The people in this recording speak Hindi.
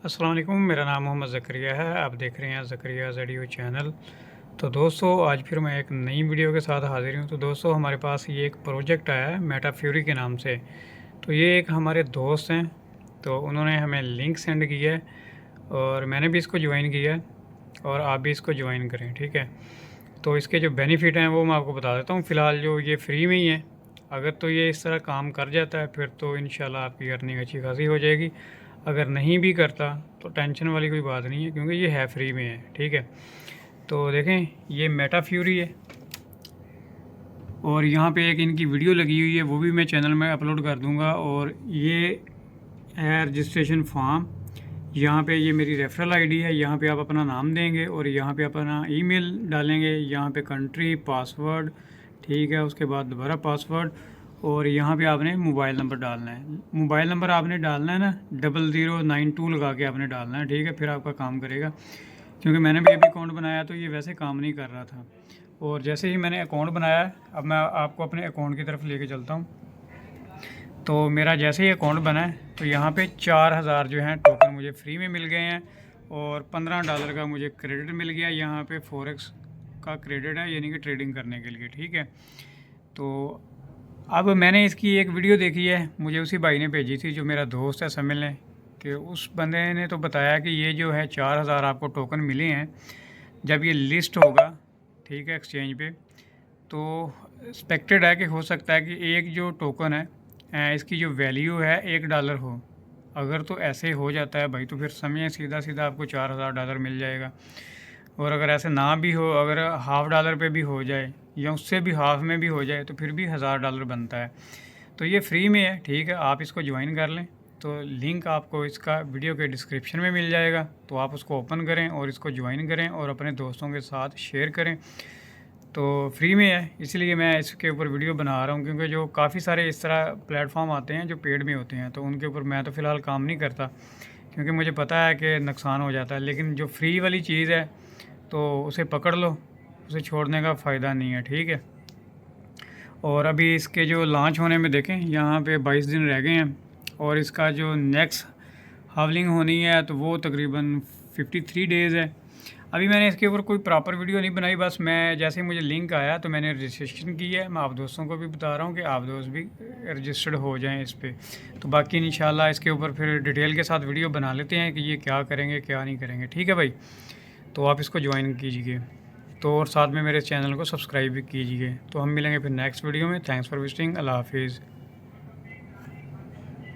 अस्सलाम वालेकुम, मेरा नाम मोहम्मद ज़करिया है। आप देख रहे हैं ज़करिया ज़ेडियो चैनल। तो दोस्तों, आज फिर मैं एक नई वीडियो के साथ हाज़िर हूँ। तो दोस्तों, हमारे पास ये एक प्रोजेक्ट आया है मेटा फ्यूरी के नाम से। तो ये एक हमारे दोस्त हैं, तो उन्होंने हमें लिंक सेंड किया है और मैंने भी इसको ज्वाइन किया है और आप भी इसको ज्वाइन करें, ठीक है। तो इसके जो बेनिफिट हैं वो मैं आपको बता देता हूँ। फ़िलहाल जो ये फ्री में ही है। अगर तो ये इस तरह काम कर जाता है फिर तो इंशाल्लाह आपकी अर्निंग अच्छी खासी हो जाएगी। अगर नहीं भी करता तो टेंशन वाली कोई बात नहीं है, क्योंकि ये है फ्री में है, ठीक है। तो देखें, ये मेटा फ्यूरी है और यहाँ पे एक इनकी वीडियो लगी हुई है, वो भी मैं चैनल में अपलोड कर दूँगा। और ये है रजिस्ट्रेशन फॉर्म। यहाँ पे ये मेरी रेफरल आईडी है, यहाँ पे आप अपना नाम देंगे और यहाँ पे अपना ईमेल डालेंगे, यहाँ पे कंट्री, पासवर्ड, ठीक है। उसके बाद दोबारा पासवर्ड और यहाँ पे आपने मोबाइल नंबर डालना है। मोबाइल नंबर आपने डालना है ना 0092 लगा के आपने डालना है, ठीक है। फिर आपका काम करेगा, क्योंकि मैंने भी अभी अकाउंट बनाया तो ये वैसे काम नहीं कर रहा था। और जैसे ही मैंने अकाउंट बनाया, अब मैं आपको अपने अकाउंट की तरफ लेके चलता हूँ। तो मेरा जैसे ही अकाउंट बना है तो यहाँ पे 4000 जो हैं टोकन मुझे फ्री में मिल गए हैं और $15 का मुझे क्रेडिट मिल गया। यहाँ पे फॉरेक्स का क्रेडिट है, यानी कि ट्रेडिंग करने के लिए, ठीक है। तो अब मैंने इसकी एक वीडियो देखी है, मुझे उसी भाई ने भेजी थी, जो मेरा दोस्त है समिल ने, कि उस बंदे ने तो बताया कि ये जो है 4000 आपको टोकन मिले हैं। जब ये लिस्ट होगा, ठीक है, एक्सचेंज पे, तो एक्सपेक्टेड है कि हो सकता है कि एक जो टोकन है इसकी जो वैल्यू है $1 हो। अगर तो ऐसे हो जाता है भाई, तो फिर समझें सीधा सीधा आपको $4000 मिल जाएगा। और अगर ऐसे ना भी हो, अगर $50 पे भी हो जाए या उससे भी हाफ में भी हो जाए, तो फिर भी $1000 बनता है। तो ये फ्री में है, ठीक है। आप इसको ज्वाइन कर लें, तो लिंक आपको इसका वीडियो के डिस्क्रिप्शन में मिल जाएगा। तो आप उसको ओपन करें और इसको ज्वाइन करें और अपने दोस्तों के साथ शेयर करें। तो फ्री में है, इसलिए मैं इसके ऊपर वीडियो बना रहा हूँ, क्योंकि जो काफ़ी सारे इस तरह प्लेटफॉर्म आते हैं जो पेड में होते हैं, तो उनके ऊपर मैं तो फ़िलहाल काम नहीं करता, क्योंकि मुझे पता है कि नुकसान हो जाता है। लेकिन जो फ्री वाली चीज़ है तो उसे पकड़ लो, उसे छोड़ने का फ़ायदा नहीं है, ठीक है। और अभी इसके जो लॉन्च होने में देखें, यहाँ पे 22 दिन रह गए हैं और इसका जो नेक्स्ट हावलिंग होनी है तो वो तकरीबन 53 डेज़ है। अभी मैंने इसके ऊपर कोई प्रॉपर वीडियो नहीं बनाई, बस मैं जैसे ही मुझे लिंक आया तो मैंने रजिस्ट्रेशन की है। मैं आप दोस्तों को भी बता रहा हूँ कि आप दोस्त भी रजिस्टर्ड हो जाएं इस पर। तो बाकी इंशाल्लाह इसके ऊपर फिर डिटेल के साथ वीडियो बना लेते हैं कि ये क्या करेंगे क्या नहीं करेंगे, ठीक है भाई। तो आप इसको ज्वाइन कीजिए, तो और साथ में मेरे चैनल को सब्सक्राइब भी कीजिए। तो हम मिलेंगे फिर नेक्स्ट वीडियो में। Thanks for visiting. अल्लाह हाफिज़।